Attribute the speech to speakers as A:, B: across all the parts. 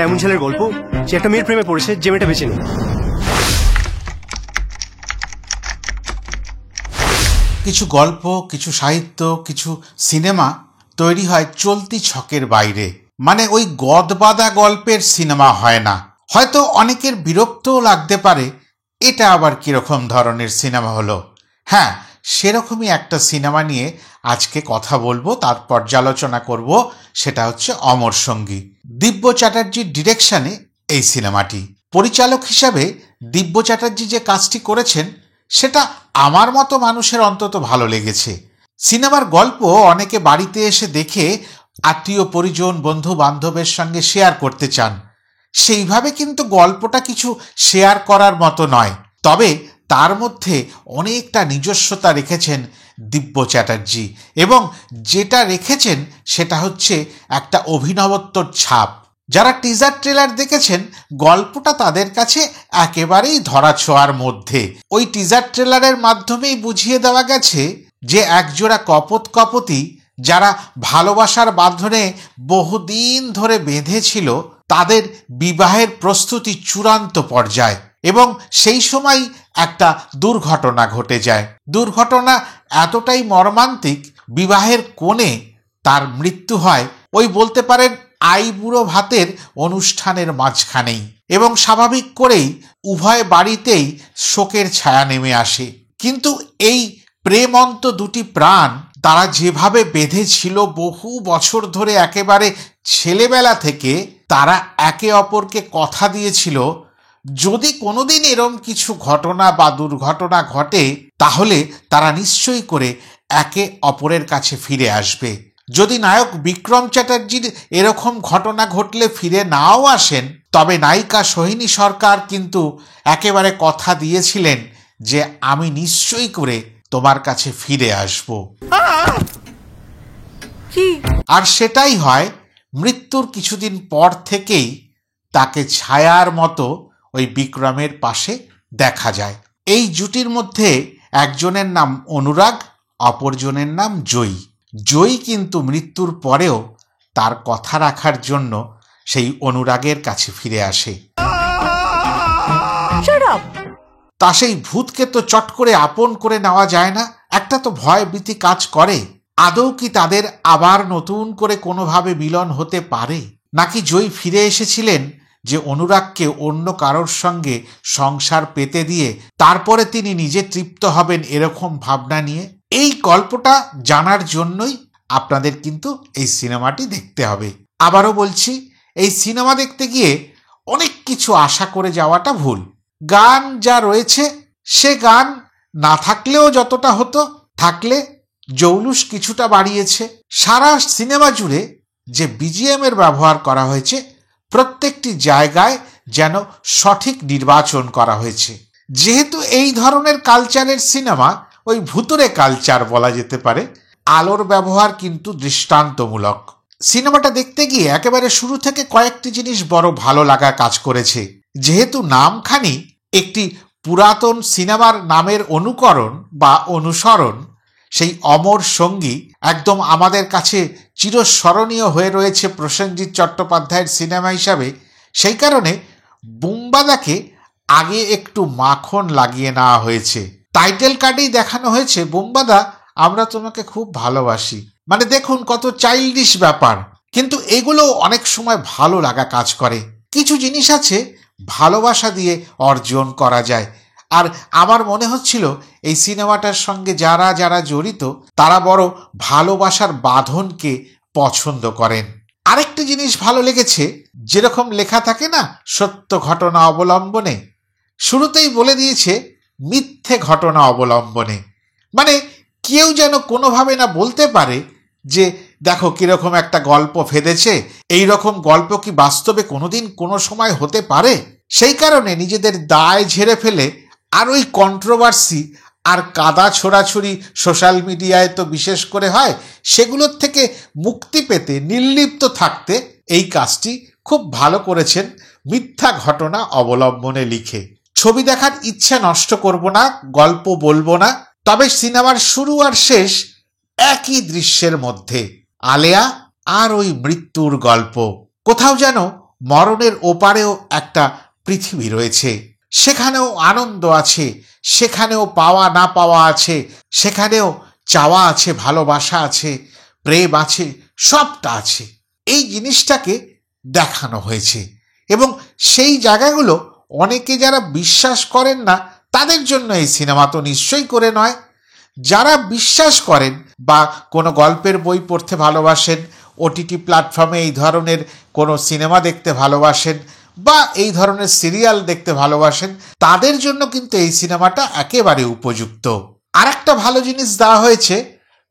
A: একটা এমন ছেলের গল্প যে একটা মেয়ের প্রেমে পড়েছে, যে মেয়েটা বেঁচে নেই।
B: কিছু গল্প, কিছু সাহিত্য, কিছু সিনেমা তৈরি হয় চলতি ছকের বাইরে, মানে ওই গদবাঁধা গল্পের সিনেমা হয় না। হয়তো অনেকের বিরক্তও লাগতে পারে, এটা আবার কিরকম ধরনের সিনেমা হলো। হ্যাঁ, সেরকমই একটা সিনেমা নিয়ে আজকে কথা বলবো, তার পর্যালোচনা করব। সেটা হচ্ছে অমর সঙ্গী। দিব্য চ্যাটার্জির ডিরেকশনে এই সিনেমাটি। পরিচালক হিসাবে দিব্য চ্যাটার্জি যে কাজটি করেছেন সেটা আমার মতো মানুষের অন্তত ভালো লেগেছে। সিনেমার গল্প অনেকে বাড়িতে এসে দেখে আত্মীয় পরিজন, বন্ধু বান্ধবের সঙ্গে শেয়ার করতে চান। সেইভাবে কিন্তু গল্পটা কিছু শেয়ার করার মতো নয়, তবে তার মধ্যে অনেকটা নিজস্বতা রেখেছেন দিব্য চ্যাটার্জি, এবং যেটা রেখেছেন সেটা হচ্ছে একটা অভিনবত্বর ছাপ। যারা টিজার ট্রেলার দেখেছেন, গল্পটা তাদের কাছে একেবারেই ধরাছোঁয়ার মধ্যে। ওই টিজার ট্রেলারের মাধ্যমেই বুঝিয়ে দেওয়া গেছে যে একজোড়া কপোতি যারা ভালোবাসার বাঁধনে বহুদিন ধরে বেঁধেছিল, তাদের বিবাহের প্রস্তুতি চূড়ান্ত পর্যায়ে, এবং সেই সময় একটা দুর্ঘটনা ঘটে যায়। দুর্ঘটনা এতটাই মর্মান্তিক, বিবাহের কোণে তার মৃত্যু হয় ওই বলতে পারেন আইবুড়ো ভাতের অনুষ্ঠানের মাঝখানেই, এবং স্বাভাবিক করেই উভয় বাড়িতেই শোকের ছায়া নেমে আসে। কিন্তু এই প্রেমন্ত দুটি প্রাণ তারা যেভাবে বেঁধেছিল বহু বছর ধরে, একেবারে ছেলেবেলা থেকে তারা একে অপরকে কথা দিয়েছিল যদি কোনোদিন এরম কিছু ঘটনা বা দুর্ঘটনা ঘটে তাহলে তারা নিশ্চয়ই করে একে অপরের কাছে ফিরে আসবে। যদি নায়ক বিক্রম চ্যাটার্জির এরকম ঘটনা ঘটলে ফিরে নাও আসেন, তবে নায়িকা সোহিনী সরকার কিন্তু একেবারে কথা দিয়েছিলেন যে আমি নিশ্চয়ই করে তোমার কাছে ফিরে আসব। আর সেটাই হয়। মৃত্যুর কিছুদিন পর থেকেই তাকে ছায়ার মতো ওই বিক্রমের পাশে দেখা যায়। এই জুটির মধ্যে একজনের নাম অনুরাগ, অপরজনের নাম জয়ী। জয়ী কিন্তু মৃত্যুর পরেও তার কথা রাখার জন্য সেই অনুরাগের কাছে ফিরে আসে। তা সেই ভূতকে তো চট করে আপন করে নেওয়া যায় না, একটা তো ভয় ভীতি কাজ করে। আদৌ কি তাদের আবার নতুন করে কোনোভাবে মিলন হতে পারে, নাকি জয়ী ফিরে এসেছিলেন যে অনুরাগকে অন্য কারোর সঙ্গে সংসার পেতে দিয়ে তারপরে তিনি নিজে তৃপ্ত হবেন, এরকম ভাবনা নিয়ে? এই গল্পটা জানার জন্যই আপনাদের কিন্তু এই সিনেমাটি দেখতে হবে। আবারও বলছি, এই সিনেমা দেখতে গিয়ে অনেক কিছু আশা করে যাওয়াটা ভুল। গান যা রয়েছে সে গান না থাকলেও যতটা হতো, থাকলে জৌলুস কিছুটা বাড়িয়েছে। সারা সিনেমা জুড়ে যে বিজিএম এর ব্যবহার করা হয়েছে, প্রত্যেকটি জায়গায় যেন সঠিক নির্বাচন করা হয়েছে। যেহেতু এই ধরনের কালচারের সিনেমা, ওই ভুতুরে কালচার বলা যেতে পারে, আলোর ব্যবহার কিন্তু দৃষ্টান্তমূলক। সিনেমাটা দেখতে গিয়ে একেবারে শুরু থেকে কয়েকটি জিনিস বড় ভালো লাগা কাজ করেছে। যেহেতু নামখানি একটি পুরাতন সিনেমার নামের অনুকরণ বা অনুসরণ, সেই অমর সঙ্গী একদম আমাদের কাছে চিরস্মরণীয় হয়ে রয়েছে প্রসেনজিৎ চট্টোপাধ্যায়ের সিনেমা হিসাবে। সেই কারণে বুম্বাদাকে আগে একটু মাখন লাগিয়ে নেওয়া হয়েছে। টাইটেল কার্ডেই দেখানো হয়েছে, বুম্বাদা আমরা তোমাকে খুব ভালোবাসি। মানে দেখুন কত চাইল্ডিশ ব্যাপার, কিন্তু এগুলো অনেক সময় ভালো লাগা কাজ করে। কিছু জিনিস আছে ভালোবাসা দিয়ে অর্জন করা যায়। আর আমার মনে হচ্ছিল এই সিনেমাটার সঙ্গে যারা যারা জড়িত তারা বড় ভালোবাসার বাঁধনকে পছন্দ করেন। আরেকটি জিনিস ভালো লেগেছে, যেরকম লেখা থাকে না সত্য ঘটনা অবলম্বনে, শুরুতেই বলে দিয়েছে মিথ্যে ঘটনা অবলম্বনে। মানে কেউ যেন কোনোভাবে না বলতে পারে যে দেখো কিরকম একটা গল্প ফেঁদেছে, এই রকম গল্প কি বাস্তবে কোনোদিন কোনো সময় হতে পারে? সেই কারণে নিজেদের দায় ঝেড়ে ফেলে আর ওই কন্ট্রোভার্সি আর কাদা ছোড়াছুড়ি সোশ্যাল মিডিয়ায় তো বিশেষ করে হয়, সেগুলোর থেকে মুক্তি পেতে, নির্লিপ্ত থাকতে এই কাজটি খুব ভালো করেছেন মিথ্যা ঘটনা অবলম্বনে লিখে। ছবি দেখার ইচ্ছা নষ্ট করব না, গল্প বলবো না, তবে সিনেমার শুরু আর শেষ একই দৃশ্যের মধ্যে, আলেয়া আর ওই মৃত্যুর গল্প। কোথাও যেন মরণের ওপারেও একটা পৃথিবী রয়েছে, সেখানেও আনন্দ আছে, সেখানেও পাওয়া না পাওয়া আছে, সেখানেও চাওয়া আছে, ভালোবাসা আছে, প্রেম আছে, সবটা আছে। এই জিনিসটাকে দেখানো হয়েছে এবং সেই জায়গাগুলো অনেকে যারা বিশ্বাস করেন না তাদের জন্য এই সিনেমা তো নিশ্চয়ই করে নয়। যারা বিশ্বাস করেন বা কোনো গল্পের বই পড়তে ভালোবাসেন, ওটিটি প্ল্যাটফর্মে এই ধরনের কোনো সিনেমা দেখতে ভালোবাসেন বা এই ধরনের সিরিয়াল দেখতে ভালোবাসেন, তাদের জন্য কিন্তু এই সিনেমাটা একেবারে উপযুক্ত। আর একটা ভালো জিনিস দেওয়া হয়েছে,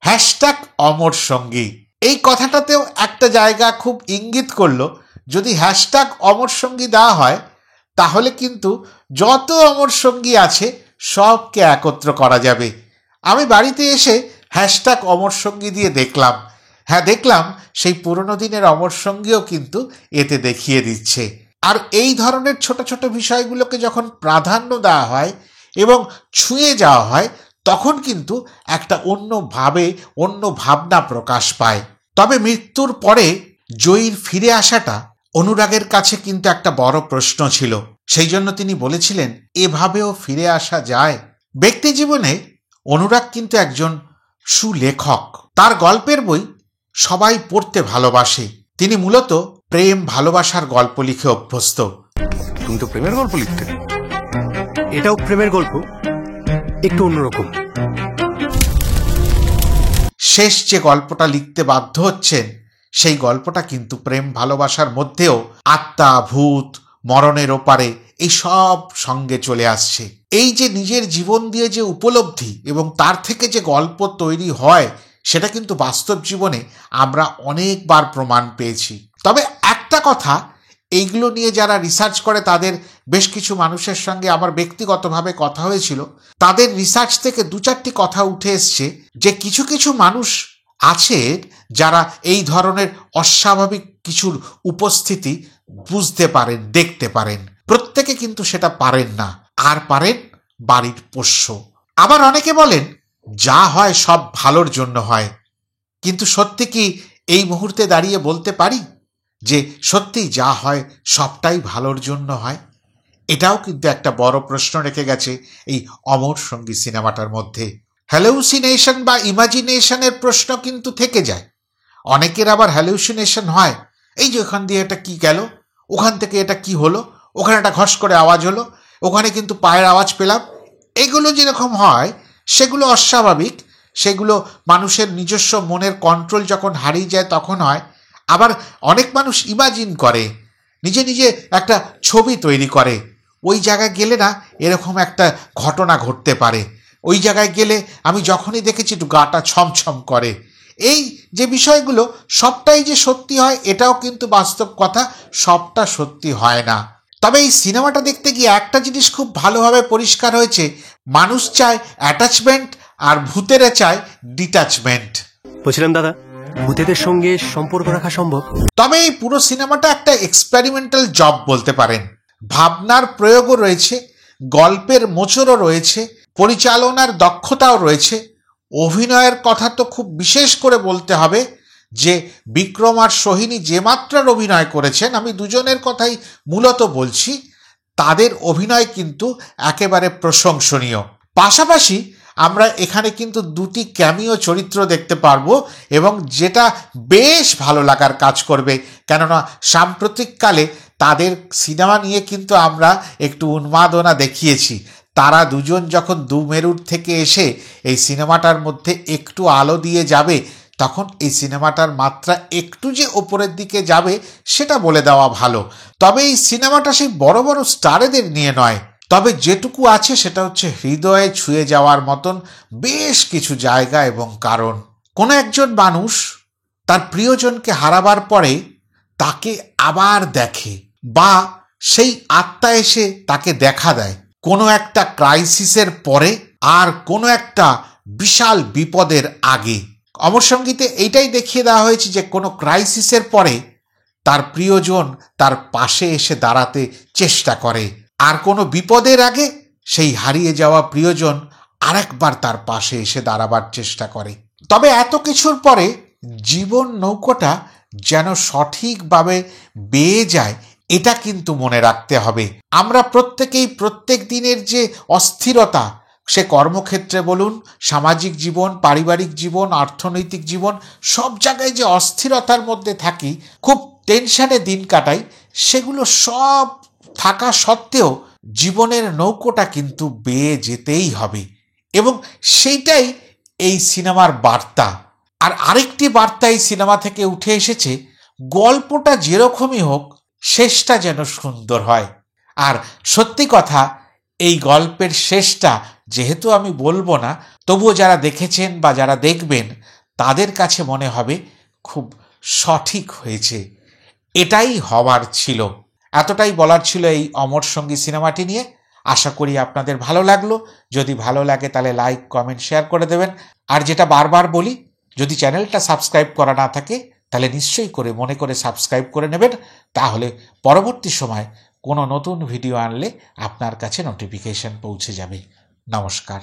B: হ্যাশট্যাগ অমর সঙ্গী। এই কথাটাতেও একটা জায়গা খুব ইঙ্গিত করলো, যদি হ্যাশট্যাগ অমর সঙ্গী দেওয়া হয় তাহলে কিন্তু যত অমর সঙ্গী আছে সবকে একত্র করা যাবে। আমি বাড়িতে এসে হ্যাশট্যাগ অমর সঙ্গী দিয়ে দেখলাম, হ্যাঁ দেখলাম সেই পুরনো দিনের অমর সঙ্গীও কিন্তু এতে দেখিয়ে দিচ্ছে। আর এই ধরনের ছোট ছোট বিষয়গুলোকে যখন প্রাধান্য দেওয়া হয় এবং ছুঁয়ে যাওয়া হয় তখন কিন্তু একটা অন্য ভাবনা প্রকাশ পায়। তবে মৃত্যুর পরে জয়ীর ফিরে আসাটা অনুরাগের কাছে কিন্তু একটা বড় প্রশ্ন ছিল। সেই জন্য তিনি বলেছিলেন এভাবেও ফিরে আসা যায়। ব্যক্তি জীবনে অনুরাগ কিন্তু একজন সুলেখক, তার গল্পের বই সবাই পড়তে ভালোবাসে। তিনি মূলত প্রেম ভালোবাসার গল্প লিখে অভ্যস্ত।
A: তুমি তো প্রেমের গল্প লিখতে, এটাও প্রেমের গল্প, একটু অন্যরকম।
B: শেষ যে গল্পটা লিখতে বাধ্য হচ্ছেন সেই গল্পটা কিন্তু প্রেম ভালোবাসার মধ্যেও আত্মা, ভূত, মরণের ওপারে এই সব সঙ্গে চলে আসছে। এই যে নিজের জীবন দিয়ে যে উপলব্ধি এবং তার থেকে যে গল্প তৈরি হয় সেটা কিন্তু বাস্তব জীবনে আমরা অনেকবার প্রমাণ পেয়েছি। তবে একটা কথা, এইগুলো নিয়ে যারা রিসার্চ করে তাদের বেশ কিছু মানুষের সঙ্গে আমার ব্যক্তিগতভাবে কথা হয়েছিল, তাদের রিসার্চ থেকে 2-4টি কথা উঠে এসছে যে কিছু কিছু মানুষ আছে যারা এই ধরনের অস্বাভাবিক কিছুর উপস্থিতি বুঝতে পারেন, দেখতে পারেন। প্রত্যেকে কিন্তু সেটা পারেন না, আর পারেন বাড়ির পোষ্য। আবার অনেকে বলেন যা হয় সব ভালোর জন্য হয়। কিন্তু সত্যি কি এই মুহূর্তে দাঁড়িয়ে বলতে পারি যে সত্যি যা হয় সবটাই ভালোর জন্য হয়? এটাও কিন্তু একটা বড় প্রশ্ন রেখে গেছে এই অমর সঙ্গী সিনেমাটার মধ্যে। হ্যালুসিনেশন বা ইমাজিনেশনের প্রশ্ন কিন্তু থেকে যায়। অনেকের আবার হ্যালুসিনেশন হয়, এই যে ওখান দিয়ে এটা কি গেল, ওখান থেকে এটা কি হলো, ওখানে একটা ঘস করে আওয়াজ হলো, ওখানে কিন্তু পায়ের আওয়াজ পেলাম। এগুলো যেরকম হয় সেগুলো অস্বাভাবিক, সেগুলো মানুষের নিজস্ব মনের কন্ট্রোল যখন হারিয়ে যায় তখন হয়। আবার অনেক মানুষ ইমাজিন করে, নিজে নিজে একটা ছবি তৈরি করে, ওই জায়গায় গেলে না এরকম একটা ঘটনা ঘটতে পারে, ওই জায়গায় গেলে আমি যখনই দেখেছি একটু গাটা ছমছম করে। এই যে বিষয়গুলো সবটাই যে সত্যি হয় এটাও কিন্তু বাস্তব কথা, সবটা সত্যি হয় না। তবে এই সিনেমাটা দেখতে গিয়ে একটা জিনিস খুব ভালোভাবে পরিষ্কার হয়েছে, মানুষ চায় অ্যাটাচমেন্ট আর ভূতেরা চায় ডিট্যাচমেন্ট।
A: বলছিলাম দাদা, ভূতেদের সঙ্গে সম্পর্ক রাখা সম্ভব?
B: তবে এই পুরো সিনেমাটা একটা এক্সপেরিমেন্টাল জব বলতে পারেন। ভাবনার প্রয়োগও রয়েছে, গল্পের মোচড়ও রয়েছে, পরিচালনার দক্ষতাও রয়েছে, অভিনয়ের কথা তো খুব বিশেষ করে বলতে হবে যে বিক্রম আর সোহিনী যে মাত্রার অভিনয় করেছেন, আমি দুজনের কথাই মূলত বলছি, তাদের অভিনয় কিন্তু একেবারে প্রশংসনীয়। পাশাপাশি আমরা এখানে কিন্তু 2টি ক্যামিও চরিত্র দেখতে পারবো এবং যেটা বেশ ভালো লাগার কাজ করবে, কেননা সাম্প্রতিককালে তাদের সিনেমা নিয়ে কিন্তু আমরা একটু উন্মাদনা দেখিয়েছি। তারা দুজন যখন দুমেরুর থেকে এসে এই সিনেমাটার মধ্যে একটু আলো দিয়ে যাবে তখন এই সিনেমাটার মাত্রা একটু যে ওপরের দিকে যাবে সেটা বলে দেওয়া ভালো। তবে এই সিনেমাটা সেই বড় বড় স্টারেদের নিয়ে নয়, তবে যেটুকু আছে সেটা হচ্ছে হৃদয়ে ছুঁয়ে যাওয়ার মতন বেশ কিছু জায়গা এবং কারণ। কোনো একজন মানুষ তার প্রিয়জনকে হারাবার পরে তাকে আবার দেখে বা সেই আত্মা এসে তাকে দেখা দেয় কোনো একটা ক্রাইসিসের পরে আর কোনো একটা বিশাল বিপদের আগে। অমর সঙ্গীতে এইটাই দেখিয়ে দেওয়া হয়েছে যে কোনো ক্রাইসিসের পরে তার প্রিয়জন তার পাশে এসে দাঁড়াতে চেষ্টা করে, আর কোনো বিপদের আগে সেই হারিয়ে যাওয়া প্রিয়জন আরেকবার তার পাশে এসে দাঁড়াবার চেষ্টা করে। তবে এত কিছুর পরে জীবন নৌকোটা যেন সঠিকভাবে বেয়ে যায় এটা কিন্তু মনে রাখতে হবে। আমরা প্রত্যেকেই প্রত্যেক দিনের যে অস্থিরতা, সে কর্মক্ষেত্রে বলুন, সামাজিক জীবন, পারিবারিক জীবন, অর্থনৈতিক জীবন, সব জায়গায় যে অস্থিরতার মধ্যে থাকি, খুব টেনশনে দিন কাটাই, সেগুলো সব থাকা সত্ত্বেও জীবনের নৌকোটা কিন্তু বেয়ে যেতেই হবে, এবং সেইটাই এই সিনেমার বার্তা। আর আরেকটি বার্তা এই সিনেমা থেকে উঠে এসেছে, গল্পটা যেরকমই হোক শেষটা যেন সুন্দর হয়। আর সত্যি কথা, এই গল্পের শেষটা যেহেতু আমি বলবো না, তবুও যারা দেখেছেন বা যারা দেখবেন তাদের কাছে মনে হবে খুব সঠিক হয়েছে, এটাই হওয়ার ছিল। এতটাই বলার ছিল এই অমর সঙ্গী সিনেমাটি নিয়ে। আশা করি আপনাদের ভালো লাগলো। যদি ভালো লাগে তাহলে লাইক, কমেন্ট, শেয়ার করে দেবেন। আর যেটা বারবার বলি, যদি চ্যানেলটা সাবস্ক্রাইব করা না থাকে তাহলে নিশ্চয়ই করে মনে করে সাবস্ক্রাইব করে নেবেন, তাহলে পরবর্তী সময় কোনো নতুন ভিডিও আনলে আপনার কাছে নোটিফিকেশন পৌঁছে যাবে। নমস্কার।